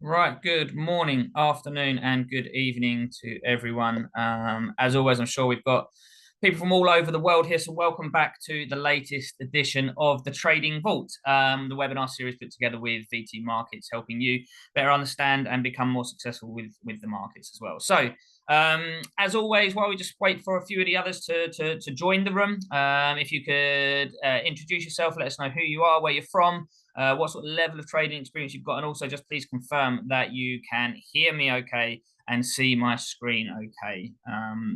Right, good morning, afternoon, and good evening to everyone. As always, I'm sure we've got people from all over the world here, so welcome back to the latest edition of the Trading Vault, the webinar series put together with VT Markets, helping you better understand and become more successful with the markets as well. So, as always, while we just wait for a few of the others to join the room, if you could introduce yourself, let us know who you are, where you're from, what sort of level of trading experience you've got, and also just please confirm that you can hear me okay and see my screen okay,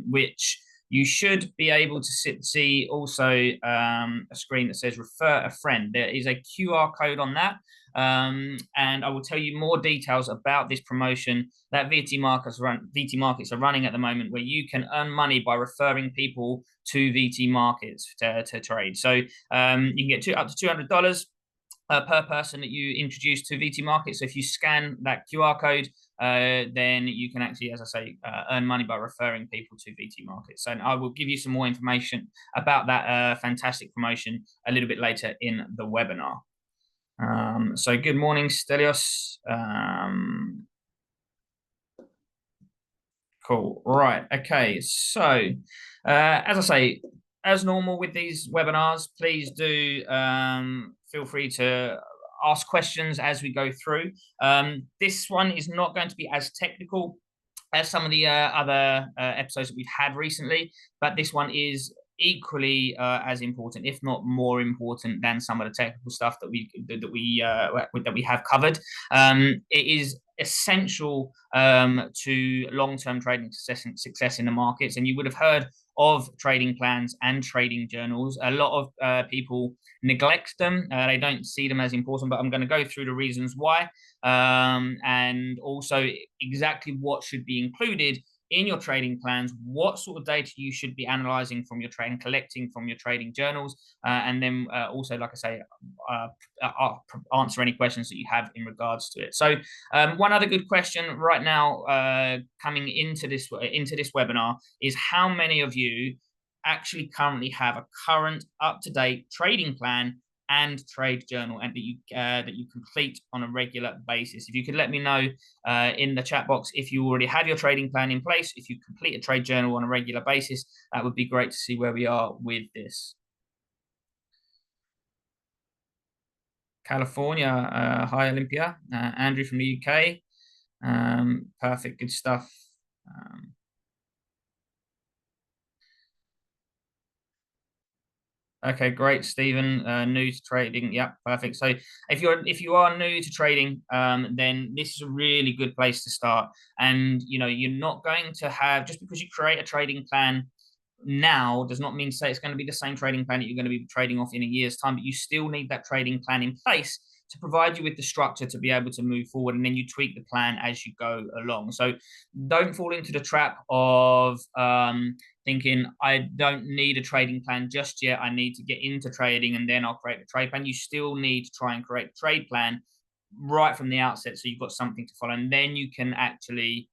which you should be able to see also a screen that says refer a friend. There is a QR code on that. And I will tell you more details about this promotion that VT Markets are running at the moment, where you can earn money by referring people to VT Markets to trade. So you can get up to $200 per person that you introduce to VT Market. So if you scan that QR code, then you can actually, as I say, earn money by referring people to VT Market. So I will give you some more information about that fantastic promotion a little bit later in the webinar. So good morning, Stelios. Cool. Right. Okay. So, as I say, as normal with these webinars, please do feel free to ask questions as we go through. This one is not going to be as technical as some of the other episodes that we've had recently, but this one is equally as important, if not more important, than some of the technical stuff that we have covered. It is essential to long-term trading success in the markets, and you would have heard of trading plans and trading journals. A lot of people neglect them. They don't see them as important, but I'm going to go through the reasons why, and also exactly what should be included in your trading plans, what sort of data you should be analyzing from your trading, collecting from your trading journals, and then also, like I say, answer any questions that you have in regards to it. So one other good question right now coming into this webinar is how many of you actually currently have a current up-to-date trading plan and trade journal, and that you complete on a regular basis. If you could let me know in the chat box if you already have your trading plan in place, if you complete a trade journal on a regular basis, that would be great to see where we are with this. California, hi Olympia. Andrew from the UK. Perfect, good stuff. Okay, great, Stephen. New to trading, yeah, perfect. So if you are new to trading, then this is a really good place to start. And you're not going to have, just because you create a trading plan now does not mean to say it's going to be the same trading plan that you're going to be trading off in a year's time, but you still need that trading plan in place to provide you with the structure to be able to move forward, and then you tweak the plan as you go along. So don't fall into the trap of thinking, I don't need a trading plan just yet, I need to get into trading and then I'll create a trade plan. You still need to try and create a trade plan right from the outset, so you've got something to follow, and then you can actually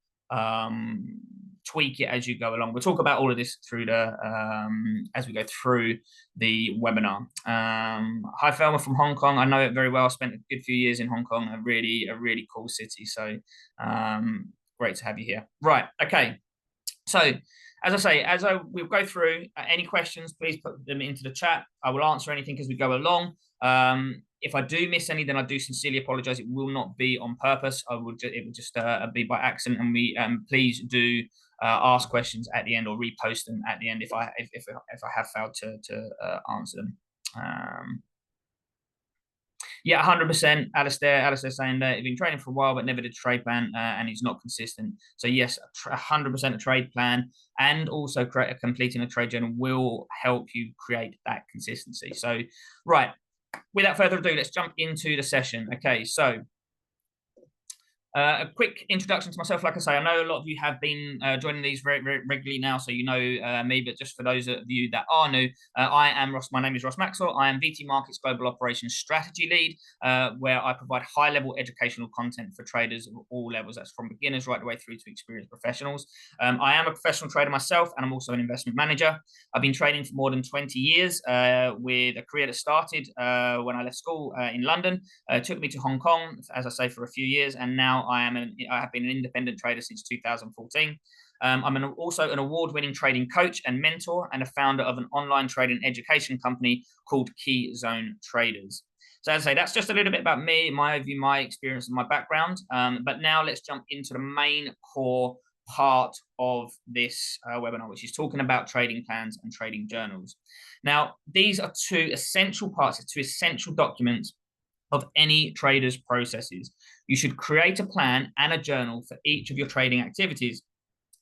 tweak it as you go along. We'll talk about all of this through as we go through the webinar. Hi, Thelma from Hong Kong. I know it very well. I spent a good few years in Hong Kong, a really cool city. So great to have you here. Right. Okay. So as I say, we'll go through any questions, please put them into the chat. I will answer anything as we go along. If I do miss any, then I do sincerely apologize. It will not be on purpose. It will just be by accident. And we please do ask questions at the end or repost them at the end if I have failed to answer them. Yeah, 100%. Alistair saying that he's been trading for a while but never did a trade plan and he's not consistent. So yes, 100% a trade plan and also completing a trade journal will help you create that consistency. So right, without further ado, let's jump into the session. Okay, so a quick introduction to myself. Like I say, I know a lot of you have been joining these very regularly now, so you know me, but just for those of you that are new, I am Ross. My name is Ross Maxwell. I am VT Markets Global Operations Strategy Lead, where I provide high-level educational content for traders of all levels. That's from beginners right the way through to experienced professionals. I am a professional trader myself, and I'm also an investment manager. I've been trading for more than 20 years with a career that started when I left school in London. Took me to Hong Kong, as I say, for a few years, and now now I have been an independent trader since 2014. I'm also an award-winning trading coach and mentor, and a founder of an online trading education company called Key Zone Traders. So as I say, that's just a little bit about me, my overview, my experience, and my background. But now let's jump into the main core part of this webinar, which is talking about trading plans and trading journals. Now, these are two essential parts, two essential documents of any trader's processes. You should create a plan and a journal for each of your trading activities.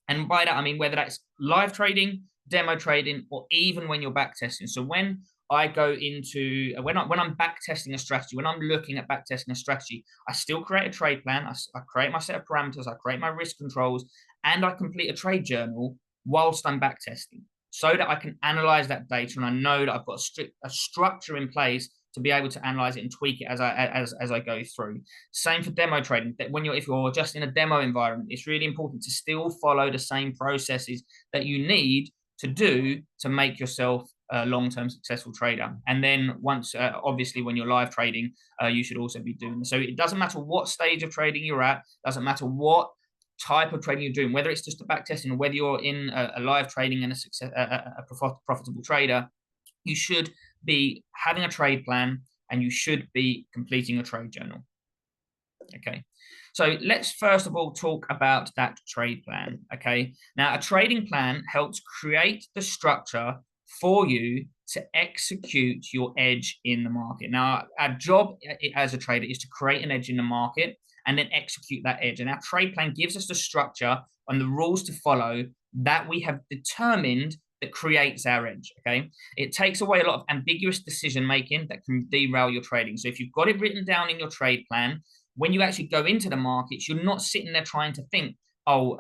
And by that, I mean whether that's live trading, demo trading, or even when you're back testing. So when I go into, when I'm back testing a strategy, when I'm looking at back testing a strategy, I still create a trade plan. I create my set of parameters, I create my risk controls, and I complete a trade journal whilst I'm back testing, so that I can analyze that data, and I know that I've got a structure in place to be able to analyze it and tweak it as I go through. Same for demo trading. That if you're just in a demo environment, it's really important to still follow the same processes that you need to do to make yourself a long-term successful trader. And then once, obviously, when you're live trading, you should also be doing this. So it doesn't matter what stage of trading you're at, doesn't matter what type of trading you're doing, whether it's just a back testing or whether you're in a live trading and a profitable trader, you should be having a trade plan and you should be completing a trade journal. Okay, so let's first of all talk about that trade plan. Okay, now a trading plan helps create the structure for you to execute your edge in the market. Now, our job as a trader is to create an edge in the market and then execute that edge. And our trade plan gives us the structure and the rules to follow that we have determined that creates our edge. Okay, it takes away a lot of ambiguous decision making that can derail your trading. So if you've got it written down in your trade plan, when you actually go into the markets, you're not sitting there trying to think, oh,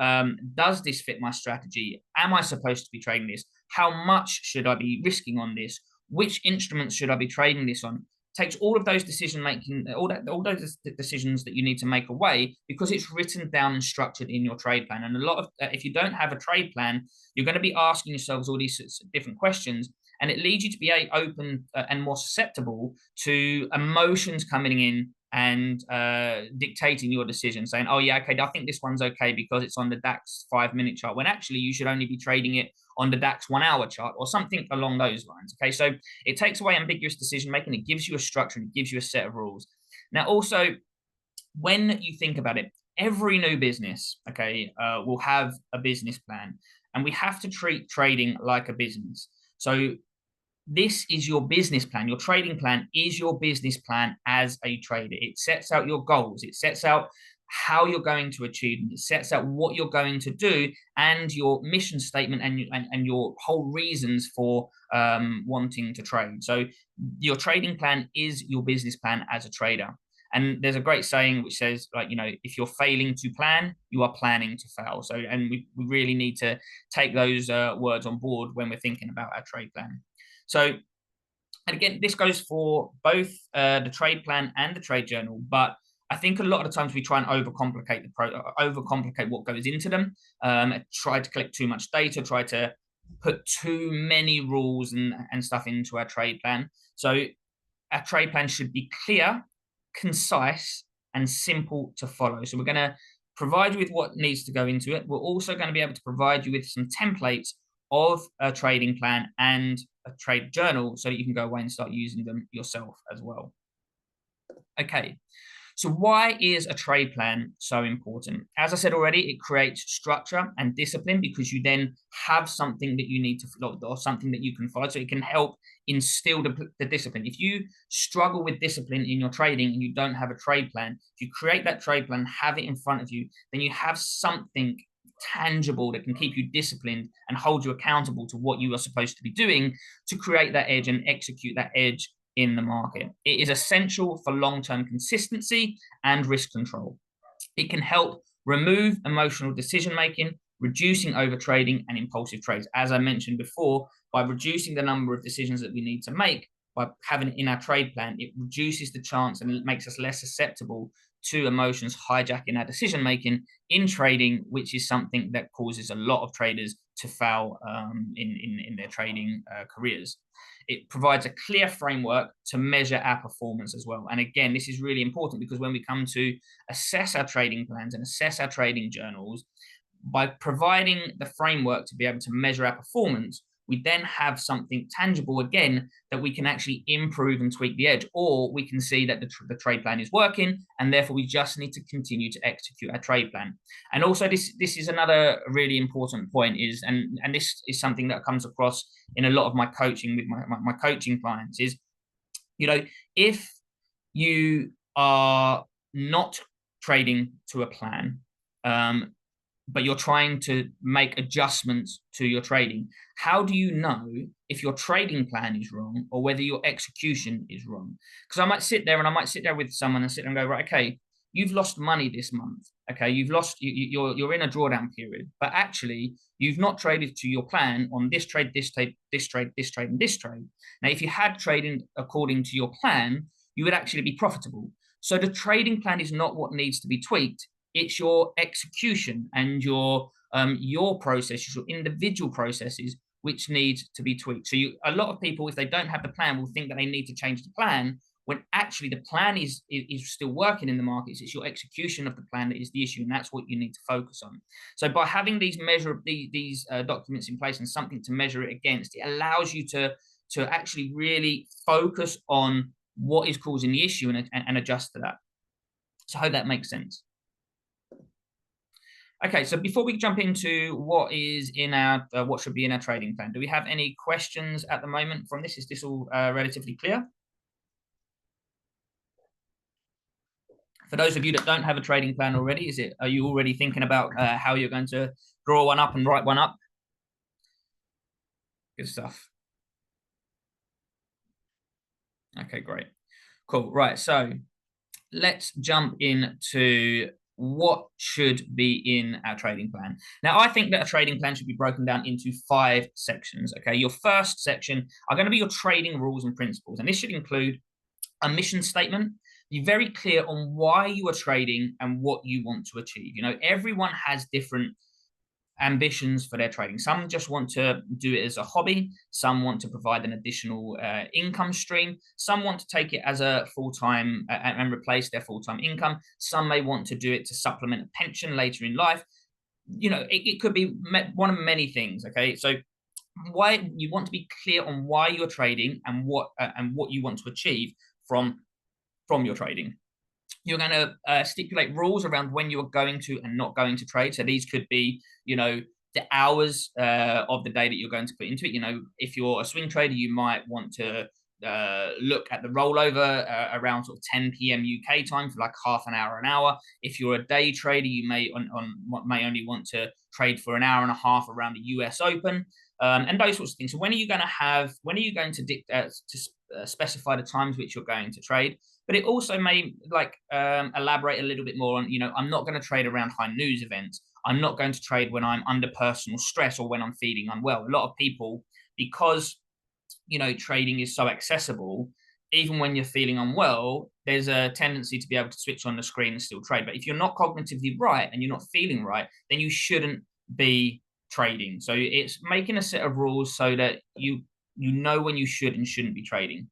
does this fit my strategy? Am I supposed to be trading this? How much should I be risking on this? Which instruments should I be trading this on? Takes all of those decision making, all those decisions that you need to make away, because it's written down and structured in your trade plan. And a lot of, if you don't have a trade plan, you're going to be asking yourselves all these different questions, and it leads you to be open and more susceptible to emotions coming in and dictating your decision, saying, oh yeah, okay, I think this one's okay because it's on the DAX 5-minute chart, when actually you should only be trading it on the DAX 1-hour chart or something along those lines. Okay, so it takes away ambiguous decision making, it gives you a structure, and it gives you a set of rules. Now, also, when you think about it, every new business, okay, will have a business plan, and we have to treat trading like a business. So this is your business plan. Your trading plan is your business plan as a trader. It sets out your goals. It sets out how you're going to achieve them. It sets out what you're going to do and your mission statement and your whole reasons for wanting to trade. So your trading plan is your business plan as a trader. And there's a great saying which says, like, you know, if you're failing to plan, you are planning to fail. So, and we really need to take those words on board when we're thinking about our trade plan. So, and again, this goes for both the trade plan and the trade journal, but I think a lot of the times we try and overcomplicate what goes into them, try to collect too much data, try to put too many rules and stuff into our trade plan. So our trade plan should be clear, concise, and simple to follow. So we're going to provide you with what needs to go into it. We're also going to be able to provide you with some templates of a trading plan and a trade journal so that you can go away and start using them yourself as well. Okay, so why is a trade plan so important? As I said already, it creates structure and discipline because you then have something that you need to follow or something that you can follow. So it can help instill the discipline. If you struggle with discipline in your trading and you don't have a trade plan, if you create that trade plan, have it in front of you, then you have something tangible that can keep you disciplined and hold you accountable to what you are supposed to be doing to create that edge and execute that edge in the market. It is essential for long-term consistency and risk control. It can help remove emotional decision-making, reducing overtrading and impulsive trades. As I mentioned before, by reducing the number of decisions that we need to make, by having it in our trade plan, it reduces the chance and it makes us less susceptible to emotions hijacking our decision making in trading, which is something that causes a lot of traders to fail in their trading careers. It provides a clear framework to measure our performance as well. And again, this is really important because when we come to assess our trading plans and assess our trading journals, by providing the framework to be able to measure our performance, we then have something tangible again that we can actually improve and tweak the edge, or we can see that the trade plan is working, and therefore we just need to continue to execute our trade plan. And also this is another really important point is, and this is something that comes across in a lot of my coaching with my coaching clients is, you know, if you are not trading to a plan, but you're trying to make adjustments to your trading, how do you know if your trading plan is wrong or whether your execution is wrong? Because I might sit there with someone and sit there and go, right, okay, you've lost money this month. Okay, you're in a drawdown period, but actually you've not traded to your plan on this trade, this trade, this trade, this trade, and this trade. Now, if you had traded according to your plan, you would actually be profitable. So the trading plan is not what needs to be tweaked. It's your execution and your processes, your individual processes, which need to be tweaked. So a lot of people, if they don't have the plan, will think that they need to change the plan, when actually the plan is still working in the markets. It's your execution of the plan that is the issue, and that's what you need to focus on. So by having these documents in place and something to measure it against, it allows you to actually really focus on what is causing the issue and adjust to that. So I hope that makes sense. Okay, so before we jump into what is in our what should be in our trading plan, do we have any questions at the moment from this? Is this all relatively clear? For those of you that don't have a trading plan already, are you already thinking about how you're going to draw one up and write one up? Good stuff. Okay, great. Cool. Right, so let's jump into what should be in our trading plan. Now, I think that a trading plan should be broken down into 5 sections. Okay, your first section are going to be your trading rules and principles, and this should include a mission statement. Be very clear on why you are trading and what you want to achieve. You know, everyone has different ambitions for their trading. Some just want to do it as a hobby. Some want to provide an additional income stream. Some want to take it as a full-time and replace their full-time income. Some may want to do it to supplement a pension later in life. You know, it could be one of many things. Okay, so why you want to be clear on why you're trading and what you want to achieve from your trading. You're going to stipulate rules around when you are going to and not going to trade. So these could be, you know, the hours of the day that you're going to put into it. You know, if you're a swing trader, you might want to look at the rollover around sort of 10 p.m. UK time for like half an hour, an hour. If you're a day trader, you may only want to trade for an hour and a half around the US Open, and those sorts of things. So when are you going to specify the times which you're going to trade? But it also may elaborate a little bit more on, you know, I'm not going to trade around high news events. I'm not going to trade when I'm under personal stress or when I'm feeling unwell. A lot of people, because, you know, trading is so accessible, even when you're feeling unwell, there's a tendency to be able to switch on the screen and still trade. But if you're not cognitively right and you're not feeling right, then you shouldn't be trading. So it's making a set of rules so that you know when you should and shouldn't be trading.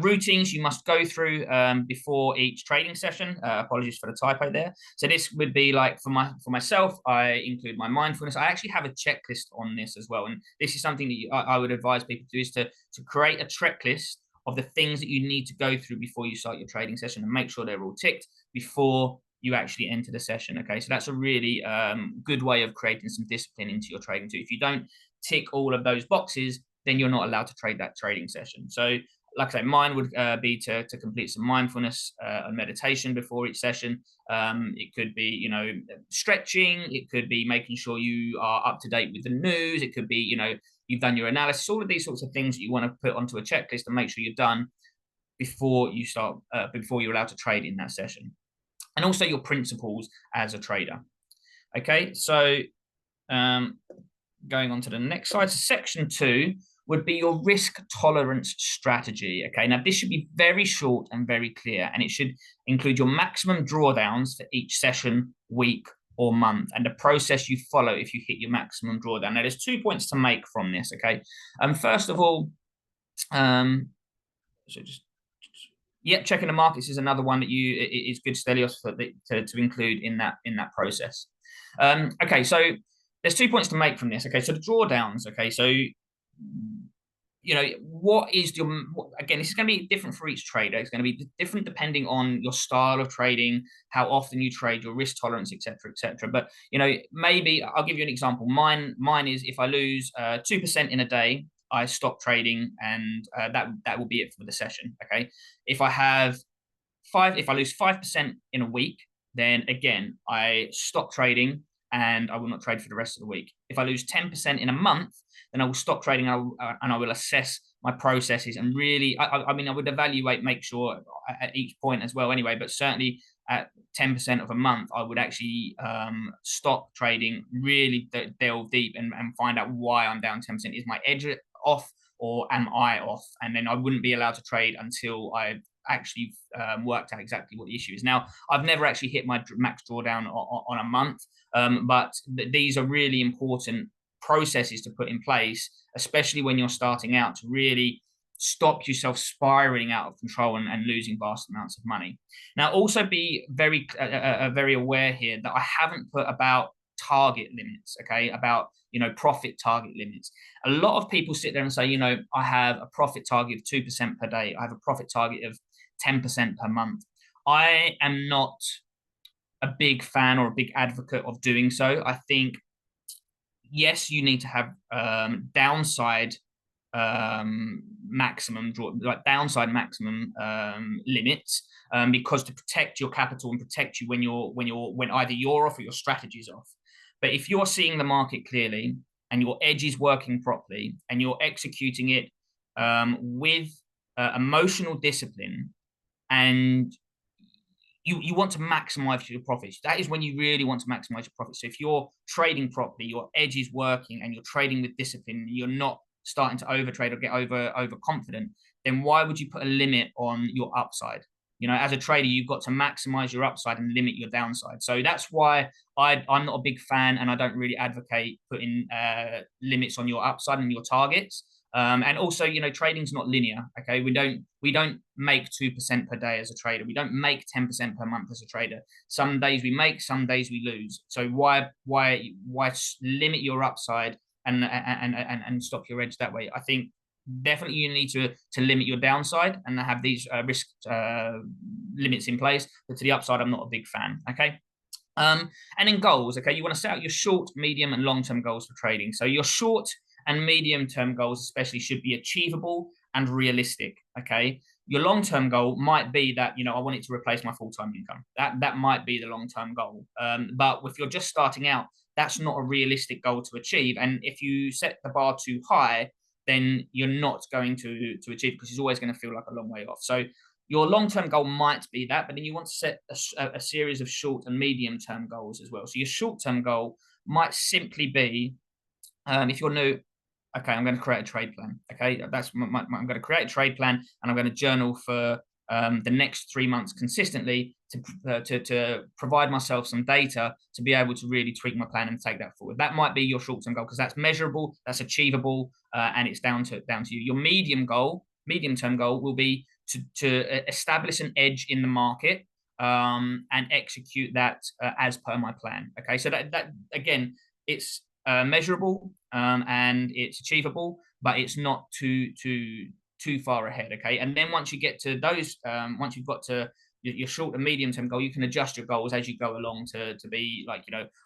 Routines you must go through before each trading session. Apologies for the typo there. So this would be like for myself, I include my mindfulness. I actually have a checklist on this as well, and this is something that I would advise people to do, is to create a checklist of the things that you need to go through before you start your trading session, and make sure they're all ticked before you actually enter the session. Okay, so that's a really good way of creating some discipline into your trading too. If you don't tick all of those boxes, then you're not allowed to trade that trading session. So like I say, mine would be to complete some mindfulness and meditation before each session. It could be, you know, stretching. It could be making sure you are up to date with the news. It could be, you know, you've done your analysis. All of these sorts of things that you want to put onto a checklist and make sure you're done before you start, before you're allowed to trade in that session. And also your principles as a trader. Okay, so going on to the next slide. So section 2 would be your risk tolerance strategy. Okay, now this should be very short and very clear, and it should include your maximum drawdowns for each session, week, or month, and the process you follow if you hit your maximum drawdown. Now, there's 2 points to make from this. Okay, first of all, so just yep, checking the markets is another one that is good, Stelios, to include in that process. Okay, so there's 2 points to make from this. Okay, so the drawdowns. Okay, so what is your, again, this is going to be different for each trader. It's going to be different depending on your style of trading, how often you trade, your risk tolerance, etc., etc. But maybe I'll give you an example. Mine is, if I lose 2% in a day, I stop trading, and that will be it for the session. Okay, if I lose 5% in a week, then again I stop trading and I will not trade for the rest of the week. If I lose 10% in a month, then I will stop trading, and I will assess my processes, and really, I mean, I would evaluate, make sure at each point as well anyway, but certainly at 10% of a month, I would actually stop trading, really delve deep and find out why I'm down 10%. Is my edge off, or am I off? And then I wouldn't be allowed to trade until I actually worked out exactly what the issue is. Now, I've never actually hit my max drawdown on a month, but these are really important processes to put in place, especially when you're starting out, to really stop yourself spiraling out of control and losing vast amounts of money. Now, also be very aware here that I haven't put about target limits, okay, about profit target limits. A lot of people sit there and say, I have a profit target of 2% per day, I have a profit target of 10% per month. I am not a big fan or a big advocate of doing so. I think, yes, you need to have downside maximum limits, because to protect your capital and protect you when either you're off or your strategy is off. But if you're seeing the market clearly and your edge is working properly and you're executing it with emotional discipline, and you want to maximize your profits, that is when you really want to maximize your profits. So if you're trading properly, your edge is working, and you're trading with discipline, you're not starting to overtrade or get overconfident, then why would you put a limit on your upside? As a trader, you've got to maximize your upside and limit your downside. So that's why I'm not a big fan, and I don't really advocate putting limits on your upside and your targets. And also, trading's not linear. Okay, we don't make 2% per day as a trader. We don't make 10% per month as a trader. Some days we make, some days we lose. So why limit your upside and stop your edge that way? I think definitely you need to limit your downside and have these risk limits in place. But to the upside, I'm not a big fan. Okay. And then goals. Okay, you want to set out your short, medium, and long-term goals for trading. So your short and medium-term goals especially should be achievable and realistic. Okay, your long-term goal might be that I want it to replace my full-time income. That might be the long-term goal. But if you're just starting out, that's not a realistic goal to achieve. And if you set the bar too high, then you're not going to achieve, because it's always going to feel like a long way off. So your long-term goal might be that, but then you want to set a series of short and medium-term goals as well. So your short-term goal might simply be, if you're new, okay, I'm going to create a trade plan. Okay, I'm going to create a trade plan, and I'm going to journal for the next 3 months consistently to provide myself some data to be able to really tweak my plan and take that forward. That might be your short-term goal, because that's measurable, that's achievable, and it's down to you. Your medium-term goal will be to establish an edge in the market and execute that as per my plan. Okay, so that again, it's measurable and it's achievable, but it's not too far ahead. Okay, and then once you get to those, once you've got to your short and medium term goal, you can adjust your goals as you go along to be like,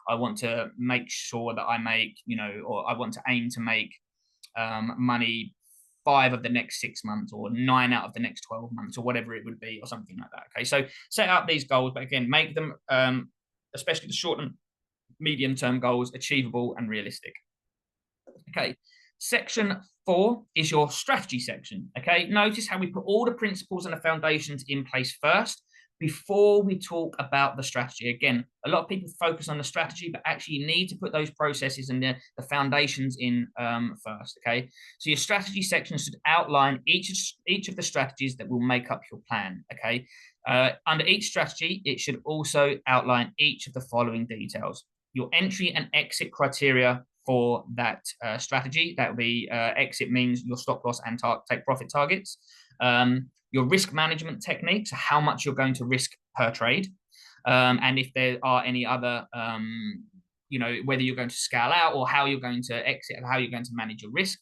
I want to make sure that I make, or I want to aim to make money 5 of the next 6 months, or 9 out of the next 12 months, or whatever it would be, or something like that. Okay, so set out these goals, but again, make them, especially the short and medium term goals, achievable and realistic. Okay, section 4 is your strategy section. Okay, notice how we put all the principles and the foundations in place first before we talk about the strategy. Again, a lot of people focus on the strategy, but actually you need to put those processes and the foundations in first, okay? So your strategy section should outline each of the strategies that will make up your plan, okay? Under each strategy, it should also outline each of the following details: your entry and exit criteria for that strategy. That will be exit means your stop loss and take profit targets. Your risk management techniques, how much you're going to risk per trade, and if there are any other, whether you're going to scale out or how you're going to exit and how you're going to manage your risk.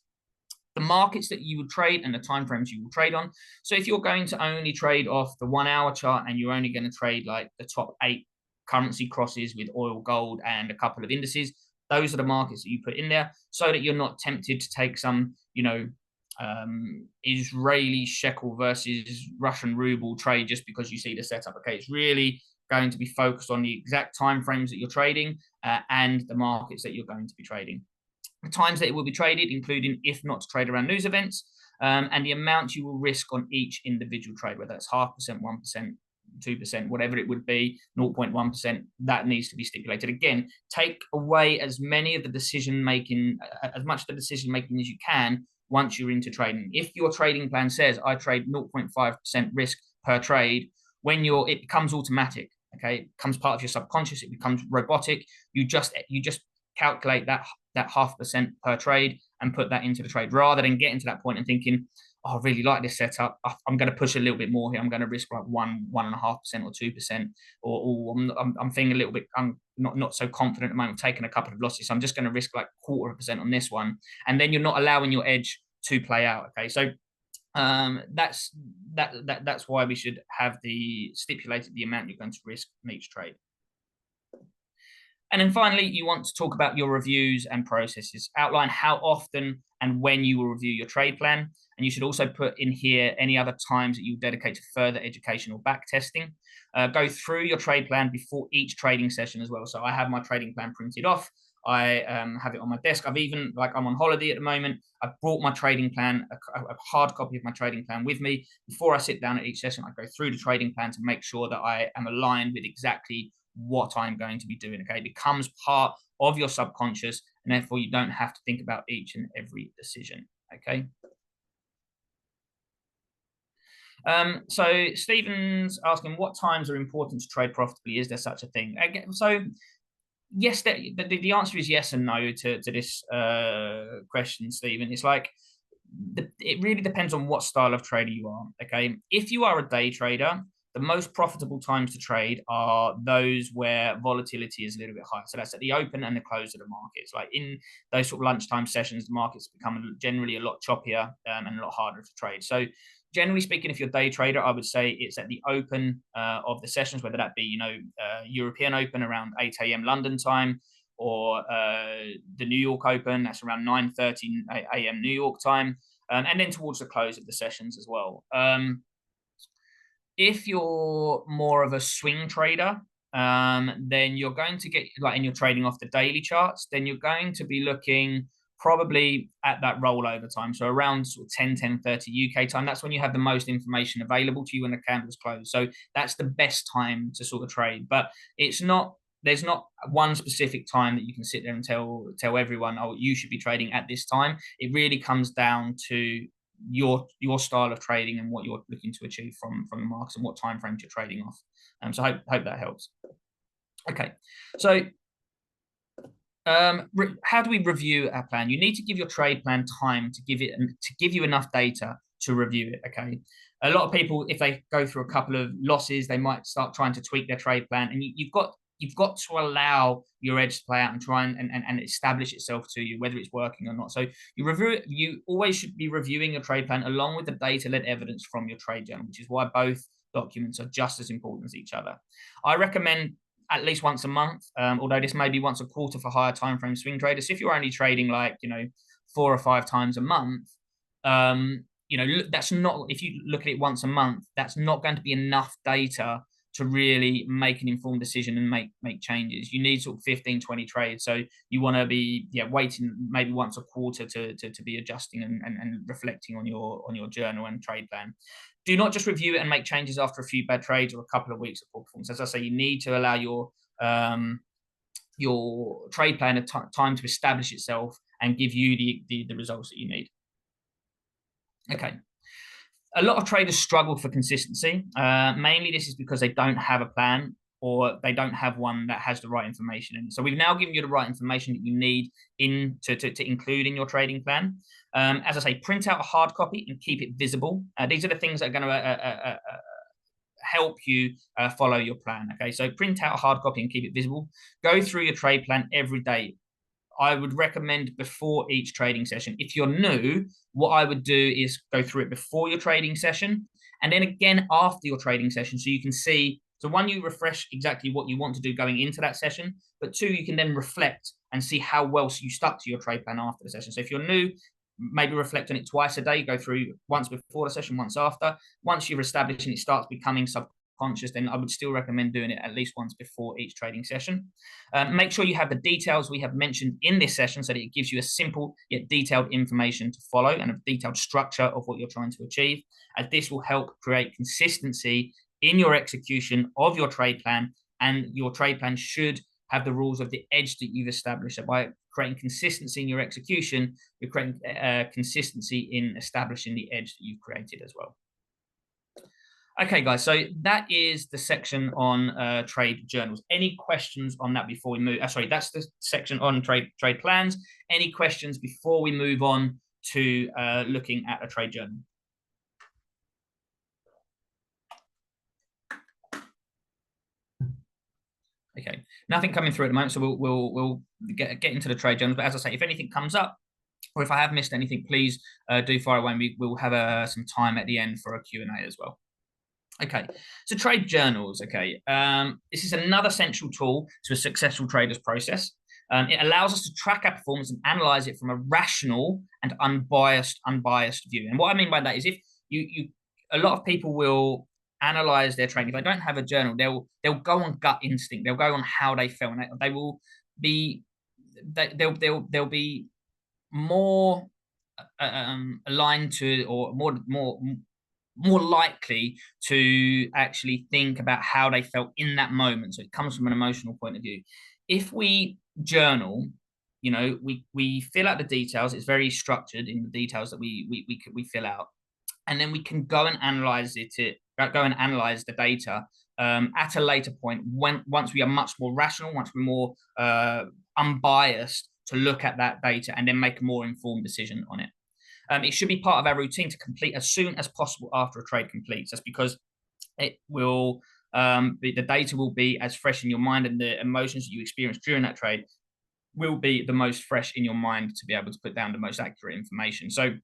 The markets that you will trade and the timeframes you will trade on. So if you're going to only trade off the 1 hour chart and you're only going to trade like the top 8 currency crosses with oil, gold, and a couple of indices, those are the markets that you put in there, so that you're not tempted to take some, Israeli shekel versus Russian ruble trade just because you see the setup. Okay, it's really going to be focused on the exact timeframes that you're trading and the markets that you're going to be trading. The times that it will be traded, including if not to trade around news events, and the amount you will risk on each individual trade, whether it's 0.5%, 1%, 2%, whatever it would be, 0.1%, that needs to be stipulated. Again, take away as many of the decision making, as much of the decision making as you can once you're into trading. If your trading plan says I trade 0.5% risk per trade, it becomes automatic. Okay, it becomes part of your subconscious. It becomes robotic. You just calculate that 0.5% per trade and put that into the trade, rather than getting to that point and thinking, oh, I really like this setup, I'm going to push a little bit more here, I'm going to risk like 1.5% or 2%, or I'm feeling a little bit, I'm not so confident at the moment, taking a couple of losses, so I'm just going to risk like 0.25% on this one, and then you're not allowing your edge to play out. Okay, so that's why we should have stipulated the amount you're going to risk in each trade. And then finally, you want to talk about your reviews and processes. Outline how often and when you will review your trade plan. And you should also put in here any other times that you dedicate to further education or back testing. Go through your trade plan before each trading session as well. So I have my trading plan printed off. I have it on my desk. I'm on holiday at the moment. I've brought my trading plan, a hard copy of my trading plan with me. Before I sit down at each session, I go through the trading plan to make sure that I am aligned with exactly what I'm going to be doing. Okay, it becomes part of your subconscious, and therefore you don't have to think about each and every decision. Okay. So Stephen's asking, what times are important to trade profitably? Is there such a thing? Again, so yes, the answer is yes and no to this question, Stephen. It's like it really depends on what style of trader you are. Okay, if you are a day trader, the most profitable times to trade are those where volatility is a little bit higher. So that's at the open and the close of the markets. Like in those sort of lunchtime sessions, the markets become generally a lot choppier and a lot harder to trade. So generally speaking, if you're a day trader, I would say it's at the open of the sessions, whether that be, European Open around 8 a.m. London time, or the New York Open, that's around 9:30 a.m. New York time, and then towards the close of the sessions as well. If you're more of a swing trader, then you're going to get, like, and you're trading off the daily charts, then you're going to be looking probably at that rollover time. So around sort of 10:30 UK time, that's when you have the most information available to you when the candle's closed. So that's the best time to sort of trade. But there's not one specific time that you can sit there and tell everyone, oh, you should be trading at this time. It really comes down to your style of trading and what you're looking to achieve from the markets and what time frames you're trading off. So I hope that helps. Okay, so how do we review our plan? You need to give your trade plan time to give you enough data to review it. Okay, a lot of people, if they go through a couple of losses, they might start trying to tweak their trade plan, and you've got to allow your edge to play out and try and establish itself to you, whether it's working or not. So you always should be reviewing your trade plan along with the data-led evidence from your trade journal, which is why both documents are just as important as each other. I recommend at least once a month, although this may be once a quarter for higher time frame swing traders. So if you're only trading 4 or 5 times a month, that's not, if you look at it once a month, that's not going to be enough data to really make an informed decision and make changes. You need sort of 15, 20 trades. So you want to be waiting maybe once a quarter to be adjusting and reflecting on your journal and trade plan. Do not just review it and make changes after a few bad trades or a couple of weeks of poor performance. As I say, you need to allow your trade plan a time to establish itself and give you the results that you need. Okay. A lot of traders struggle for consistency. Mainly this is because they don't have a plan, or they don't have one that has the right information in it. So we've now given you the right information that you need to include in your trading plan. As I say, print out a hard copy and keep it visible. These are the things that are going to help you follow your plan. Okay, so print out a hard copy and keep it visible. Go through your trade plan every day. I would recommend before each trading session. If you're new, what I would do is go through it before your trading session, and then again after your trading session, so you can see. So one, you refresh exactly what you want to do going into that session, but two, you can then reflect and see how well you stuck to your trade plan after the session. So if you're new, maybe reflect on it twice a day. Go through once before the session, once after. Once you're established and it starts becoming subconscious, then I would still recommend doing it at least once before each trading session. Make sure you have the details we have mentioned in this session so that it gives you a simple yet detailed information to follow and a detailed structure of what you're trying to achieve, as this will help create consistency in your execution of your trade plan, and your trade plan should have the rules of the edge that you've established. So by creating consistency in your execution, you're creating consistency in establishing the edge that you've created as well. Okay, guys, so that is the section on trade journals. Any questions on that before we move? Sorry, that's the section on trade plans. Any questions before we move on to looking at a trade journal? Okay, nothing coming through at the moment, so we'll get into the trade journals. But as I say, if anything comes up, or if I have missed anything, please do fire away, and we'll have some time at the end for a Q&A as well. Okay, so trade journals. Okay, this is another central tool to a successful trader's process. It allows us to track our performance and analyze it from a rational and unbiased view. And what I mean by that is, if a lot of people will analyze their trading. If they don't have a journal, they'll go on gut instinct. They'll go on how they felt, and they will be they'll be more aligned to, or more likely to actually think about how they felt in that moment. So it comes from an emotional point of view. If we journal, you know, we fill out the details. It's very structured in the details that we fill out, and then we can go and analyze go and analyze the data at a later point, once we are much more rational, once we're more unbiased to look at that data and then make a more informed decision on it. It should be part of our routine to complete as soon as possible after a trade completes. That's because it will the data will be as fresh in your mind, and the emotions that you experience during that trade will be the most fresh in your mind to be able to put down the most accurate information. So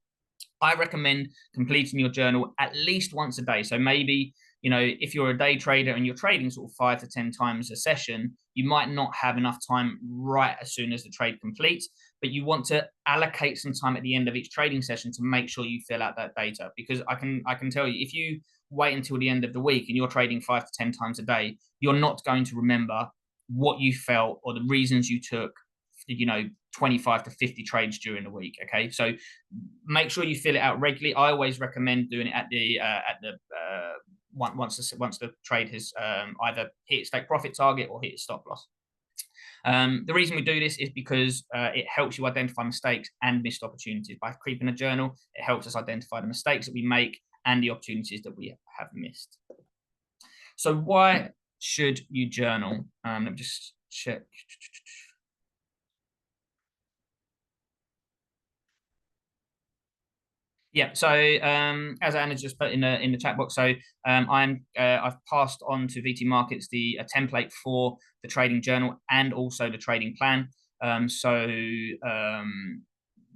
I recommend completing your journal at least once a day. So maybe, you know, if you're a day trader and you're trading sort of 5 to 10 times a session, you might not have enough time right as soon as the trade completes, but you want to allocate some time at the end of each trading session to make sure you fill out that data. Because I can tell you, if you wait until the end of the week and you're trading 5 to 10 times a day, you're not going to remember what you felt or the reasons you took, you know, 25 to 50 trades during the week. Okay, so make sure you fill it out regularly. I always recommend doing it at the once the trade has either hit its take profit target or hit its stop loss. The reason we do this is because it helps you identify mistakes and missed opportunities. By keeping a journal, it helps us identify the mistakes that we make and the opportunities that we have missed. So why should you journal? Let me just check. Yeah, so as Anna just put in the chat box, so I've passed on to VT Markets a template for the trading journal and also the trading plan.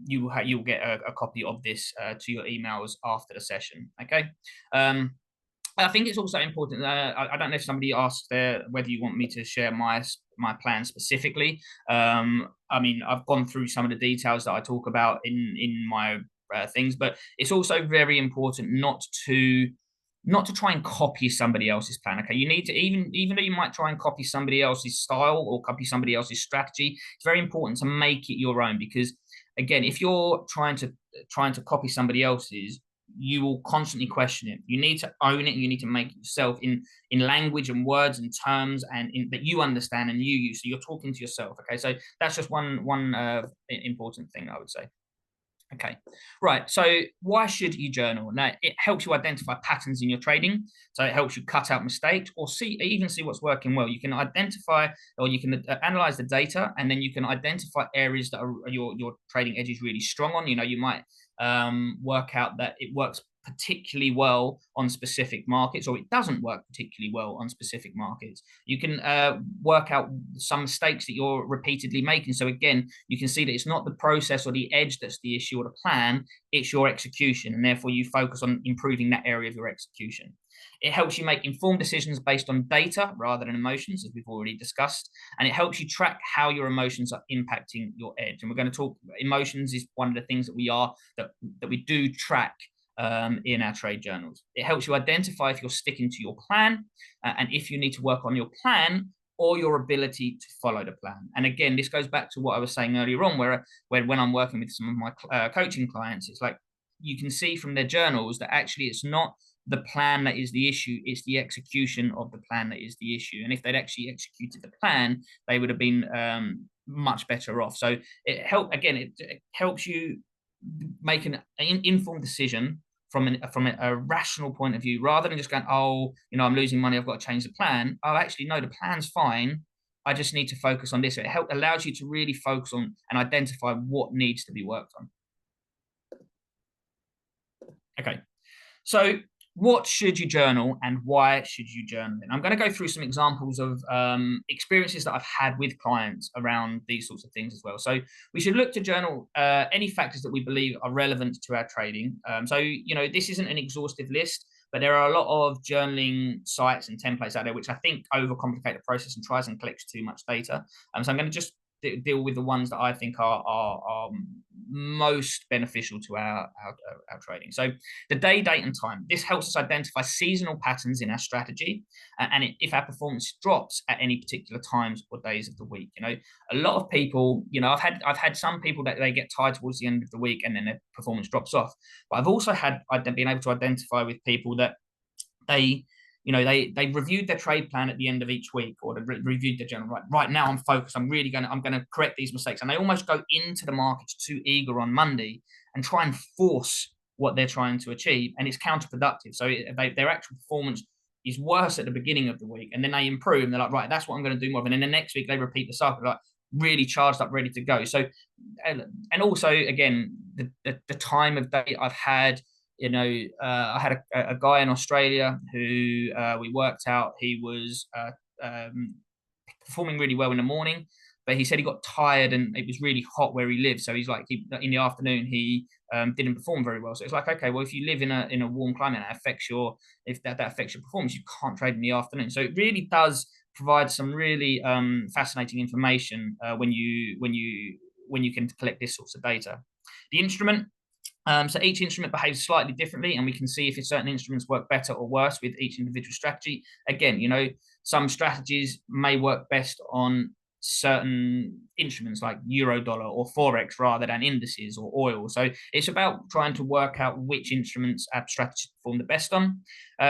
You'll get a copy of this to your emails after the session. Okay. I think it's also important. I don't know if somebody asked whether you want me to share my plan specifically. I mean, I've gone through some of the details that I talk about in my things, but it's also very important not to not to try and copy somebody else's plan. Okay, you need to, even though you might try and copy somebody else's style or copy somebody else's strategy, it's very important to make it your own, because again, if you're trying to copy somebody else's, you will constantly question it. You need to own it. You need to make it yourself in language and words and terms and that you understand and you use. So you're talking to yourself. Okay, so that's just one important thing I would say. Okay, right. So why should you journal? Now, it helps you identify patterns in your trading. So it helps you cut out mistakes or even see what's working well. You can identify, or you can analyze the data, and then you can identify areas that are your trading edge is really strong on. You might work out that it works particularly well on specific markets, or it doesn't work particularly well on specific markets. You can work out some mistakes that you're repeatedly making. So again, you can see that it's not the process or the edge that's the issue or the plan, it's your execution, and therefore you focus on improving that area of your execution. It helps you make informed decisions based on data rather than emotions, as we've already discussed. And it helps you track how your emotions are impacting your edge. And we're going to talk, emotions is one of the things that we do track in our trade journals. It helps you identify if you're sticking to your plan and if you need to work on your plan or your ability to follow the plan. And again, this goes back to what I was saying earlier on, where when I'm working with some of my coaching clients, it's like you can see from their journals that actually it's not the plan that is the issue, it's the execution of the plan that is the issue. And if they'd actually executed the plan, they would have been much better off. So it helps you make an informed decision from a rational point of view, rather than just going, oh, I'm losing money, I've got to change the plan. Oh, actually, no, the plan's fine. I just need to focus on this. It allows you to really focus on and identify what needs to be worked on. Okay, so what should you journal and why should you journal? And I'm going to go through some examples of experiences that I've had with clients around these sorts of things as well. So we should look to journal any factors that we believe are relevant to our trading. So this isn't an exhaustive list, but there are a lot of journaling sites and templates out there which I think overcomplicate the process and tries and collects too much data. So I'm going to just deal with the ones that I think are most beneficial to our trading. So the day, date, and time. This helps us identify seasonal patterns in our strategy, and if our performance drops at any particular times or days of the week. A lot of people, I've had some people that they get tired towards the end of the week and then their performance drops off. But I've also been able to identify with people that they reviewed their trade plan at the end of each week, or they reviewed their journal. Right now I'm focused. I'm going to correct these mistakes. And they almost go into the markets too eager on Monday and try and force what they're trying to achieve. And it's counterproductive. So their actual performance is worse at the beginning of the week. And then they improve and they're like, right, that's what I'm going to do more of. And then the next week they repeat the cycle, like really charged up, ready to go. So, and also again, the time of day I've had, I had a guy in Australia who we worked out he was performing really well in the morning, but he said he got tired and it was really hot where he lived. So he's like, in the afternoon, he didn't perform very well. So it's like, okay, well, if you live in a warm climate, if that affects your performance, you can't trade in the afternoon. So it really does provide some really fascinating information when you can collect this sorts of data. The instrument. So each instrument behaves slightly differently, and we can see if certain instruments work better or worse with each individual strategy. Again, some strategies may work best on certain instruments like euro dollar or Forex rather than indices or oil. So it's about trying to work out which instruments our strategy perform the best on.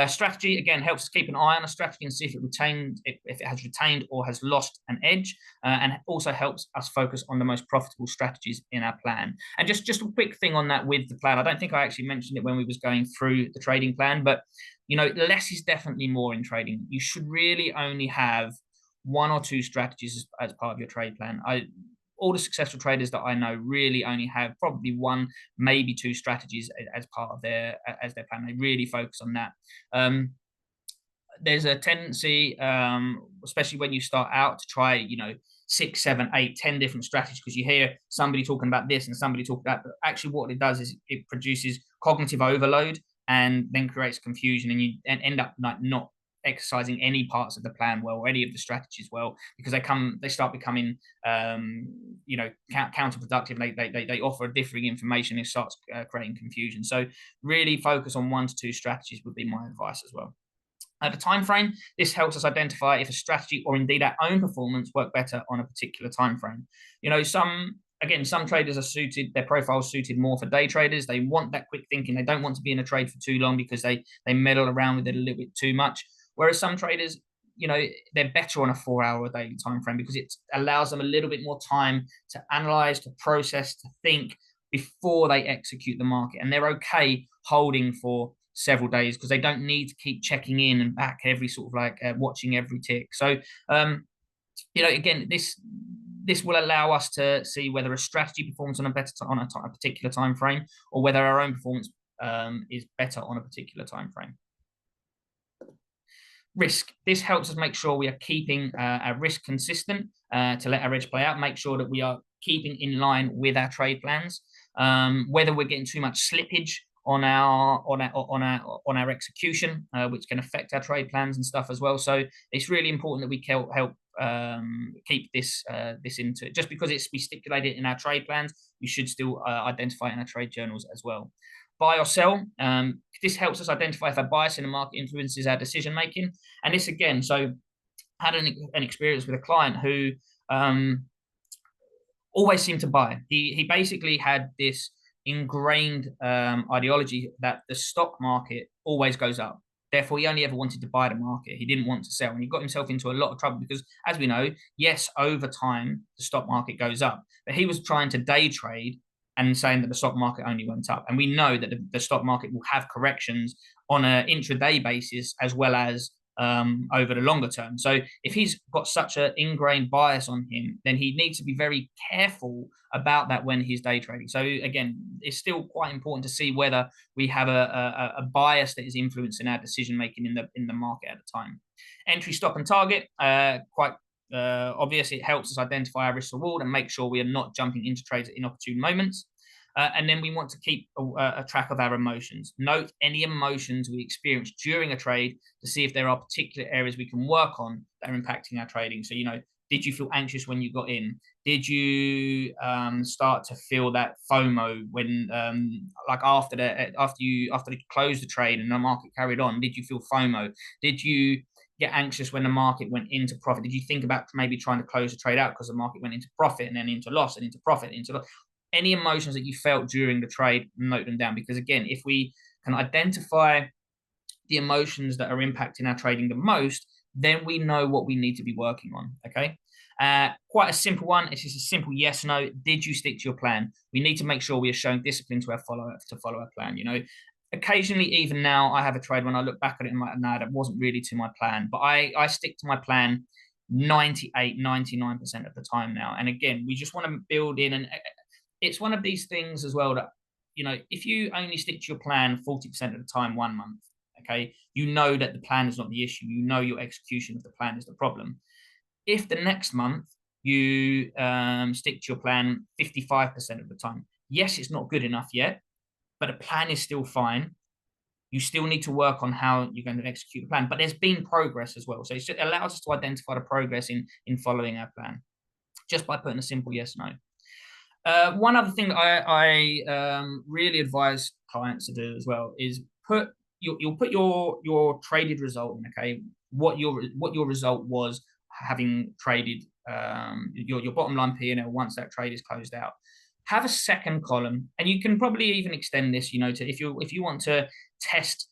Strategy, again, helps us keep an eye on a strategy and see if it has retained or has lost an edge, and also helps us focus on the most profitable strategies in our plan. And just a quick thing on that with the plan. I don't think I actually mentioned it when we was going through the trading plan, but less is definitely more in trading. You should really only have one or two strategies as part of your trade plan. All the successful traders that I know really only have probably one, maybe two strategies as part of their plan. They really focus on that. There's a tendency, especially when you start out, to try 6, 7, 8, 10 different strategies, because you hear somebody talking about this and somebody talking about that. But actually what it does is it produces cognitive overload and then creates confusion, and you end up like not exercising any parts of the plan well, or any of the strategies well, because they start becoming counterproductive. They offer differing information. It starts creating confusion. So really focus on 1 to 2 strategies would be my advice as well. The time frame, this helps us identify if a strategy or indeed our own performance work better on a particular time frame. Some traders are suited, their profile is suited more for day traders. They want that quick thinking. They don't want to be in a trade for too long because they meddle around with it a little bit too much. Whereas some traders, they're better on a 4-hour or daily time frame because it allows them a little bit more time to analyze, to process, to think before they execute the market. And they're okay holding for several days because they don't need to keep checking in and back every sort of watching every tick. So again, this will allow us to see whether a strategy performs on a particular time frame, or whether our own performance is better on a particular time frame. Risk. This helps us make sure we are keeping our risk consistent to let our edge play out. Make sure that we are keeping in line with our trade plans. Whether we're getting too much slippage on our execution, which can affect our trade plans and stuff as well. So it's really important that we help keep this into, just because we stipulate it in our trade plans, we should still identify it in our trade journals as well. Buy or sell. This helps us identify if a bias in the market influences our decision making. And this again, so I had an experience with a client who always seemed to buy. He basically had this ingrained ideology that the stock market always goes up. Therefore, he only ever wanted to buy the market. He didn't want to sell. And he got himself into a lot of trouble because, as we know, yes, over time, the stock market goes up. But he was trying to day trade and saying that the stock market only went up. And we know that the stock market will have corrections on an intraday basis as well as over the longer term. So if he's got such an ingrained bias on him, then he needs to be very careful about that when he's day trading. So again, it's still quite important to see whether we have a bias that is influencing our decision making in the market at the time. Entry, stop, and target, quite obvious. It helps us identify our risk reward and make sure we are not jumping into trades at inopportune moments. And then we want to keep a track of our emotions. Note any emotions we experience during a trade to see if there are particular areas we can work on that are impacting our trading. So, did you feel anxious when you got in? Did you start to feel that FOMO when, after you closed the trade and the market carried on? Did you feel FOMO? Did you get anxious when the market went into profit? Did you think about maybe trying to close the trade out because the market went into profit and then into loss and into profit, into loss? Any emotions that you felt during the trade, note them down, because again, if we can identify the emotions that are impacting our trading the most, then we know what we need to be working on. Okay. Quite a simple one. It's just a simple yes, no. Did you stick to your plan? We need to make sure we are showing discipline to follow our plan. Occasionally, even now, I have a trade when I look back at it and I'm like, no, that wasn't really to my plan, but I stick to my plan 98, 99% of the time now. And again, we just want to build in, and it's one of these things as well that, if you only stick to your plan 40% of the time 1 month, okay, that the plan is not the issue. Your execution of the plan is the problem. If the next month you stick to your plan 55% of the time, yes, it's not good enough yet, but the plan is still fine. You still need to work on how you're going to execute the plan, but there's been progress as well. So it allows us to identify the progress in following our plan just by putting a simple yes, no. One other thing I really advise clients to do as well is you'll put your traded result in, okay, what your result was having traded your bottom line P&L once that trade is closed out. Have a second column, and you can probably even extend this, to if you want to test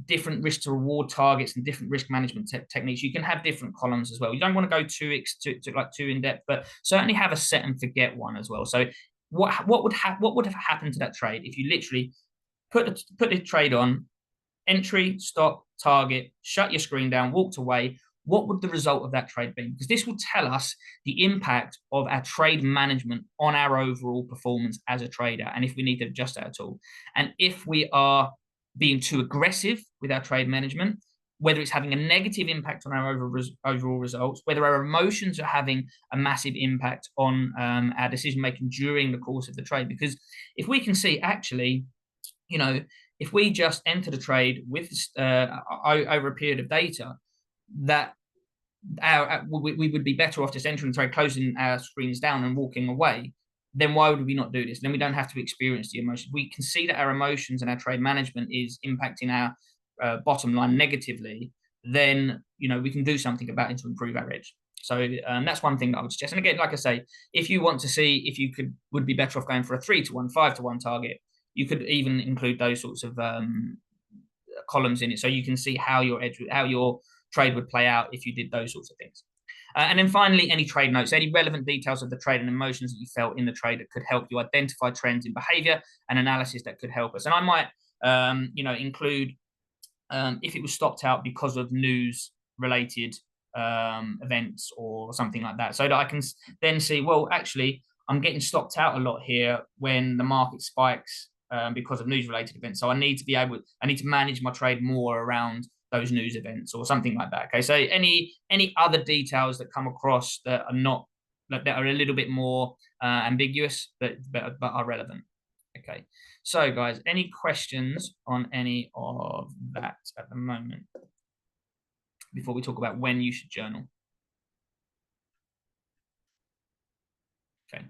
different risk to reward targets and different risk management techniques, you can have different columns as well. You don't want to go too in depth, but certainly have a set and forget one as well. So what would have happened to that trade if you literally put the trade on, entry, stop, target, shut your screen down, walked away? What would the result of that trade be? Because this will tell us the impact of our trade management on our overall performance as a trader, and if we need to adjust that at all. And if we are being too aggressive with our trade management, whether it's having a negative impact on our overall results, whether our emotions are having a massive impact on our decision making during the course of the trade. Because if we can see, actually, if we just enter the trade with over a period of data, that we would be better off just entering the trade, closing our screens down and walking away, then why would we not do this? Then we don't have to experience the emotions. We can see that our emotions and our trade management is impacting our bottom line negatively. Then, we can do something about it to improve our edge. So that's one thing that I would suggest. And again, like I say, if you want to see if you would be better off going for a 3-to-1, 5-to-1 target, you could even include those sorts of columns in it, so you can see how your trade would play out if you did those sorts of things. And then finally, any trade notes, any relevant details of the trade and emotions that you felt in the trade that could help you identify trends in behavior and analysis that could help us. And I might, include if it was stopped out because of news related events or something like that, so that I can then see, well, actually, I'm getting stopped out a lot here when the market spikes because of news related events. So I need to manage my trade more around those news events or something like that. Okay, so any other details that come across that are a little bit more ambiguous but are relevant. Okay, so guys, any questions on any of that at the moment before we talk about when you should journal? Okay.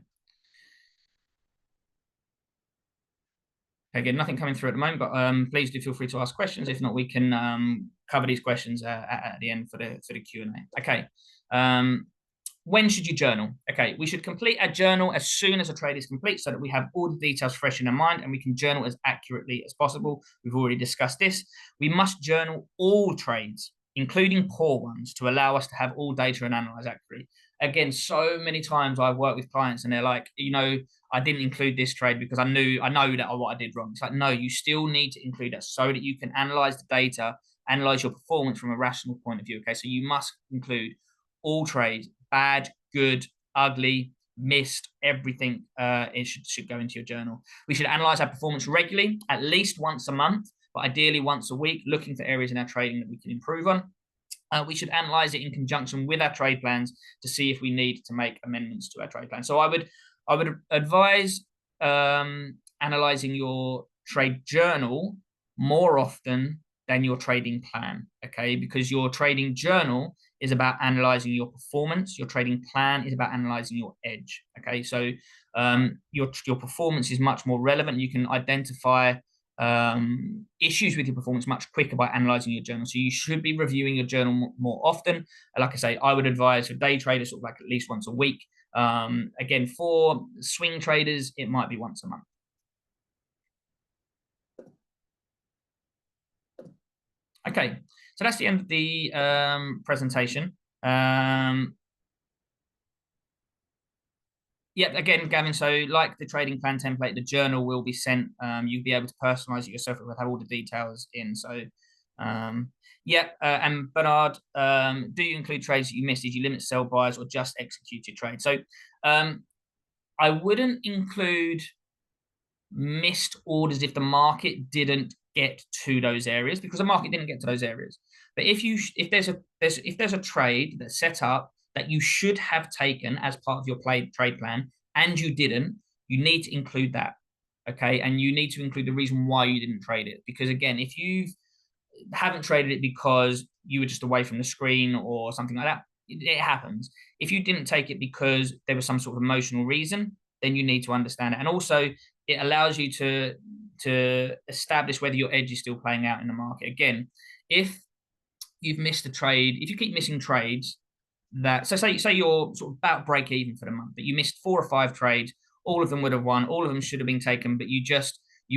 Again, nothing coming through at the moment, but please do feel free to ask questions. If not, we can cover these questions at the end for the Q&A. Okay. When should you journal? Okay, we should complete our journal as soon as a trade is complete so that we have all the details fresh in our mind and we can journal as accurately as possible. We've already discussed this. We must journal all trades, including poor ones, to allow us to have all data and analyze accurately. Again, so many times I've worked with clients and they're like, I didn't include this trade because I know that what I did wrong. It's like, no, you still need to include that so that you can analyze the data, analyze your performance from a rational point of view. Okay, so you must include all trades, bad, good, ugly, missed, everything. It should go into your journal. We should analyze our performance regularly, at least once a month, but ideally once a week, looking for areas in our trading that we can improve on. We should analyze it in conjunction with our trade plans to see if we need to make amendments to our trade plan. So I would advise analyzing your trade journal more often than your trading plan, okay? Because your trading journal is about analyzing your performance. Your trading plan is about analyzing your edge, okay? So your performance is much more relevant. You can identify issues with your performance much quicker by analyzing your journal. So you should be reviewing your journal more often. Like I say, I would advise for day traders sort of like at least once a week. Again, for swing traders, it might be once a month. Okay, so that's the end of the presentation. Yeah, again, Gavin, so like the trading plan template, the journal will be sent. You'll be able to personalize it yourself. It will have all the details in. So, and Bernard, do you include trades that you missed? Did you limit sell buys or just executed trades? So, I wouldn't include missed orders if the market didn't get to those areas, because the market didn't get to those areas. But if there's a trade that's set up that you should have taken as part of your trade plan and you didn't, you need to include that, okay? And you need to include the reason why you didn't trade it, because again, if you haven't traded it because you were just away from the screen or something like that, it happens. If you didn't take it because there was some sort of emotional reason, then you need to understand it. And also, it allows you to establish whether your edge is still playing out in the market. Again, if you've missed a trade, if you keep missing trades, so say you're sort of about break even for the month, but you missed 4 or 5 trades, all of them would have won, all of them should have been taken, but you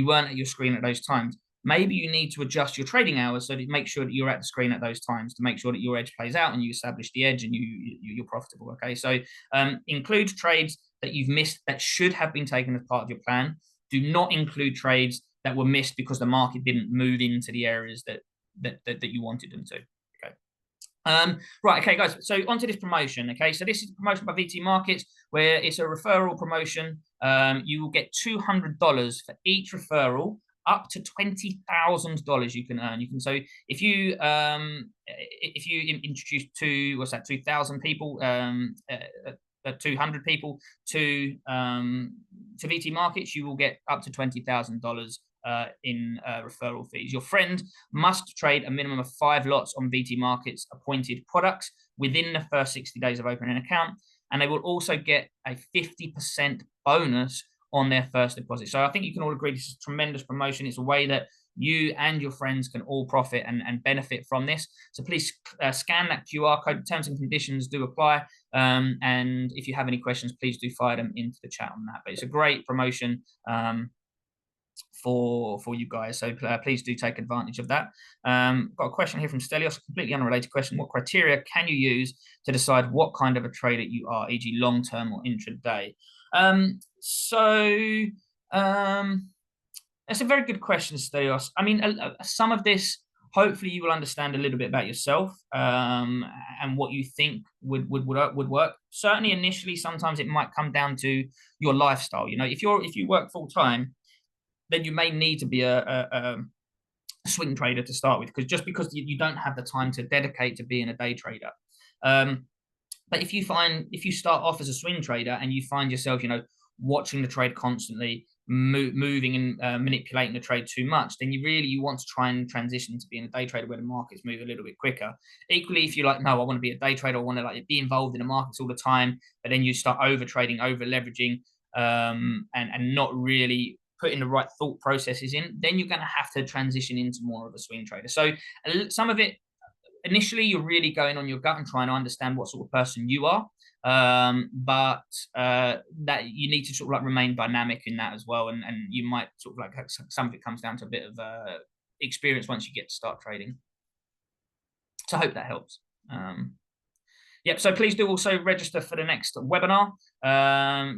weren't at your screen at those times. Maybe you need to adjust your trading hours so that you make sure that you're at the screen at those times to make sure that your edge plays out and you establish the edge and you're profitable. Okay, so include trades that you've missed that should have been taken as part of your plan. Do not include trades that were missed because the market didn't move into the areas that you wanted them to. Right, okay, guys, so onto this promotion. Okay, so this is a promotion by VT Markets where it's a referral promotion. You will get $200 for each referral, up to $20,000 you can earn. So if you introduce 2,000 people, 200 people to VT Markets, you will get up to $20,000 in referral fees. Your friend must trade a minimum of 5 lots on VT Markets appointed products within the first 60 days of opening an account, and they will also get a 50% bonus on their first deposit. So I think you can all agree this is a tremendous promotion. It's a way that you and your friends can all profit and benefit from this. So please scan that QR code. Terms and conditions do apply. And if you have any questions, please do fire them into the chat on that. But it's a great promotion for you guys. So please do take advantage of that. Got a question here from Stelios, a completely unrelated question. What criteria can you use to decide what kind of a trader you are, e.g. long-term or intraday? That's a very good question, Stelios. I mean, some of this, hopefully you will understand a little bit about yourself and what you think would work. Certainly initially, sometimes it might come down to your lifestyle. You know, if you work full time, then you may need to be a swing trader to start with, because you don't have the time to dedicate to being a day trader. But if you start off as a swing trader and you find yourself, you know, watching the trade constantly, moving and manipulating the trade too much, then you want to try and transition to being a day trader where the markets move a little bit quicker. Equally, if you're like, no, I want to be a day trader, I want to like be involved in the markets all the time, but then you start over trading, over leveraging, and not really putting the right thought processes in, then you're going to have to transition into more of a swing trader. So some of it, initially, you're really going on your gut and trying to understand what sort of person you are. But that you need to sort of like remain dynamic in that as well. And you might sort of like some of it comes down to a bit of experience once you get to start trading. So I hope that helps. Yep, so please do also register for the next webinar,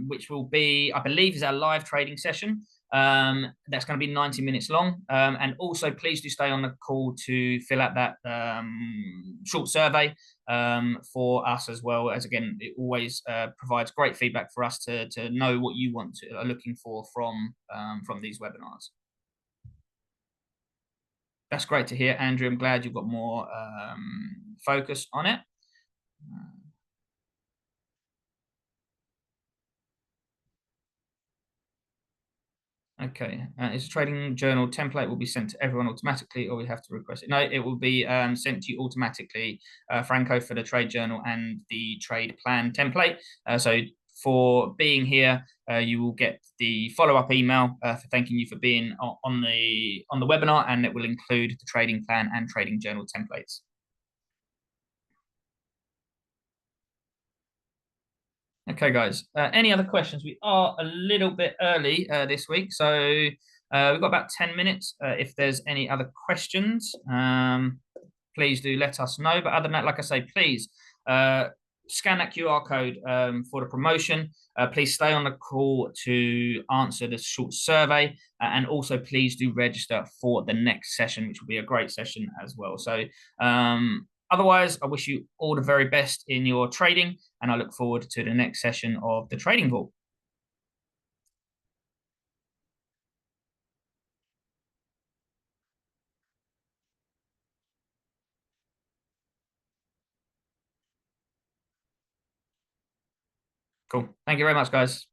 which will be, I believe, is our live trading session. That's going to be 90 minutes long. And also, please do stay on the call to fill out that short survey for us as well. As again, it always provides great feedback for us to know what you are looking for from these webinars. That's great to hear, Andrew. I'm glad you've got more focus on it. Okay, is a trading journal template will be sent to everyone automatically, or we have to request it? No, it will be sent to you automatically, Franco, for the trade journal and the trade plan template. So for being here, you will get the follow-up email for thanking you for being on the webinar, and it will include the trading plan and trading journal templates. Okay, guys. Any other questions? We are a little bit early this week, so we've got about 10 minutes. If there's any other questions, please do let us know. But other than that, like I say, please scan that QR code for the promotion. Please stay on the call to answer the short survey, and also please do register for the next session, which will be a great session as well. So otherwise, I wish you all the very best in your trading, and I look forward to the next session of the Trading Vault. Cool. Thank you very much, guys.